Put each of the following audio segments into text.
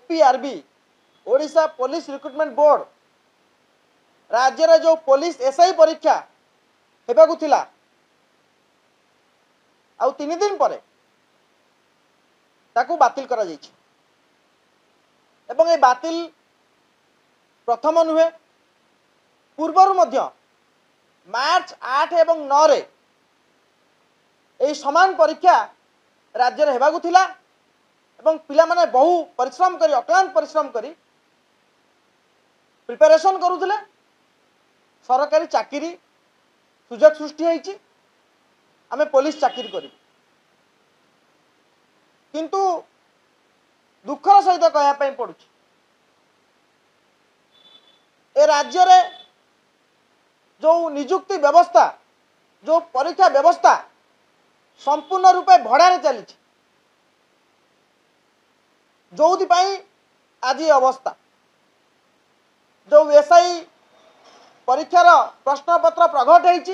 ओपीआरबी Odisha police recruitment board राज्य रे जो पुलिस एसआई परीक्षा हेबाकु थिला आउ 3 दिन पर ताकू बातिल करा जायछि एवं ए बातिल प्रथम नुहे पूर्वर मध्य मार्च 8 एवं 9 रे ए समान परीक्षा राज्य रे हेबाकु थिला एवं पिला माने बहु परिश्रम करी अक्लांत परिश्रम करी प्रिपरेशन करूथिले सरकारी चाकरी सुजोग सृष्टि होईछि आमे पुलिस चाकरी करी किंतु दुखर सहित कहया पई पडुछि ए राज्य रे जो नियुक्ति व्यवस्था जो परीक्षा व्यवस्था संपूर्ण रूपे भड़ारे चली जो आज अवस्था जो एसआई परीक्षार प्रश्नपत्र प्रघट होईछि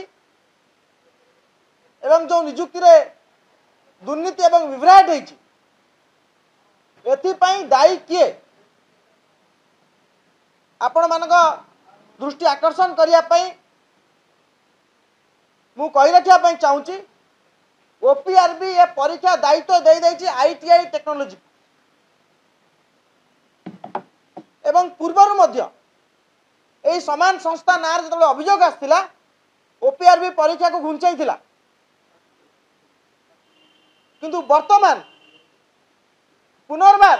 एवं जो नियुक्ति रे दुर्नीति एवं विभ्राट होईछि एथिपाई दायी किए आपण मानक दृष्टि आकर्षण करिया पई मु कहि रखिया पई चाहूची ओपीआरबी ए परीक्षा दायित्व दे देछि आईटीआई टेक्नोलॉजी एवं पूर्वर मध्य एही समान संस्था नार जतबे अभियोग आस्थिला ओपीआरबी परीक्षा को घुंचाई थिला किंतु वर्तमान पुनर्बार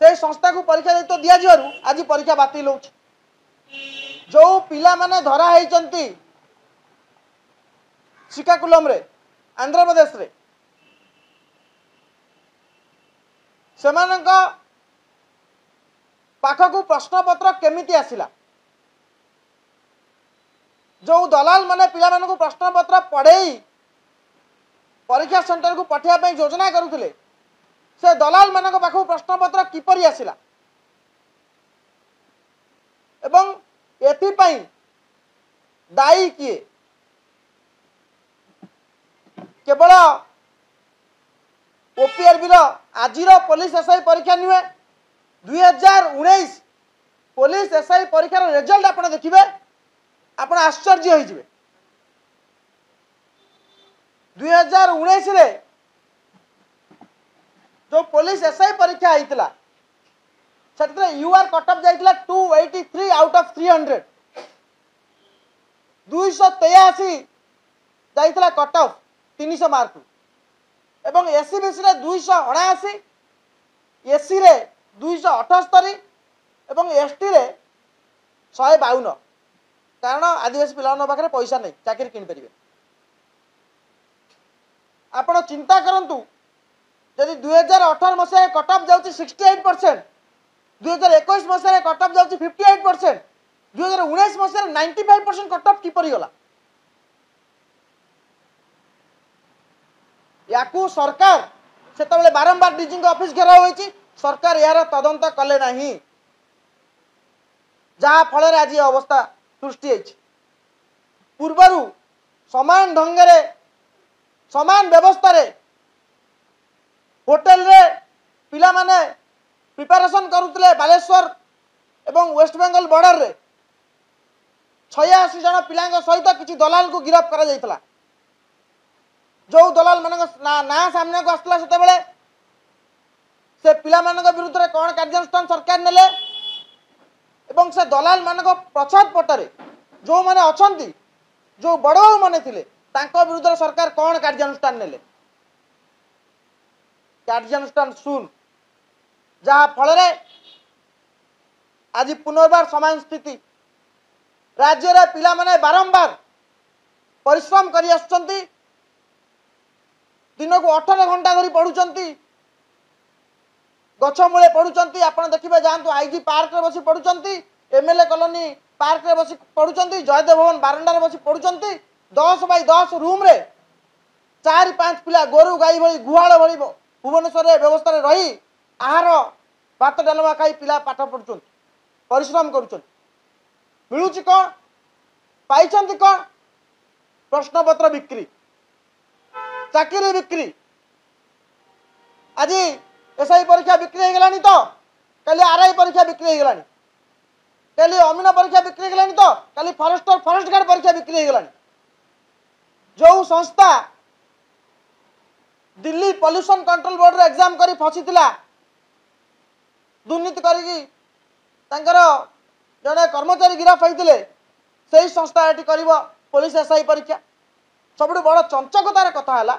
से संस्था को परीक्षा दायित्व दिया जिवरु आज परीक्षा बातिल होउछ जो पिला माने धरा हेचंती श्रीकाकुलम रे आंध्र प्रदेश रे सेमानक पाखकु प्रश्नपत्र केमिति आसिला जो दलाल माने पिला मानकु प्रश्नपत्र पढ़ेई परीक्षा सेंटर को पठिया पई योजना करुथिले से दलाल मानक पाखकु प्रश्नपत्र किपरि आसिला एवं एथिपाई दायी किए केवल ओपीआरबी आजिर पुलिस एसआई परीक्षा नुहे 2019 पुलिस एसआई परीक्षार रिजल्ट आप देखिए आप आश्चर्य हो 2019 रे जो पुलिस एसआई परीक्षा होता से यूआर कटअप जाइए 283 आउट ऑफ 300 283 जाइए कटअप 300 मार्क एवं एससी बीसी रे 279 एससी रे 278 एवं एसटी रे 152 कारण आदिवासी पिला पाखे पैसा नहीं चाकरी किन पारे आपण चिंता करंतु यदि 2018 मसीह कटअप जाउची 68% 2021 मसीह कटअप जाउची 58% 2019 मसीह 95% कटअप किपरि गला याकू सरकार से बारंबार डीजी ऑफिस घेराव होईची सरकार यार तदंत कले नहीं जहाँ फल आज अवस्था सृष्टि होईची पूर्वर समान ढंग रे समान व्यवस्था रे होटेल रे पिला माने प्रिपरेशन करुतले बालेश्वर एवं वेस्ट बेंगल बॉर्डर रे 86 जन पिला सहित किसी दलाल को गिरफ्त करा जायतला जो दलाल मान ना सामने को आसला से पिला विरुद्ध में कौन कार्यानुष्ठान सरकार नेले एवं से दलाल मान प्रछाद पटरे जो माने अछंती जो बड़ बाबू माने थिले तांको विरुद्ध में सरकार कौन कार्यानुष्ठान नेले कार्यानुष्ठान शून्य जहाँ फल आज पुनर्बार समान स्थिति राज्य रे पिला माने बारंबार परिश्रम करी आछंती दिन को 18 घंटा धरी पढ़ुचंती गछ मूले पढ़ुचंती आपण देखिबे जानतु आईजी पार्क रे बसी पढ़ुचंती एमएलए कॉलोनी पार्क रे बसी पढ़ुचंती जयदेव भवन बारंडा रे बसी पढ़ुचंती 10 बाई 10 रूम रे 4-5 पिला गोरु गाई भली गुहाळ भली भुवनेश्वर रे व्यवस्था रे रही आहार भात डालमा खाई पिला पाठ पढ़ुचंती परिश्रम करूचंती मिलुची कोन पाइचंती कोन प्रश्नपत्र बिक्री चाकरी बिक्री आज एसआई परीक्षा बिक्री हो गलानी तो काली आरआई परीक्षा बिक्री हो गलानी काली अमीन परीक्षा बिक्री हो गलानी तो काली फॉरेस्टर फॉरेस्ट गार्ड परीक्षा बिक्री हो गलानी जो संस्था दिल्ली पॉल्यूशन कंट्रोल बोर्ड रे एग्जाम करी फसीला दुर्नीति करी जड़े कर्मचारी गिरफ होते से संस्था ये कर पुलिस एसआई परीक्षा सब बड़ चंचकतार कथा है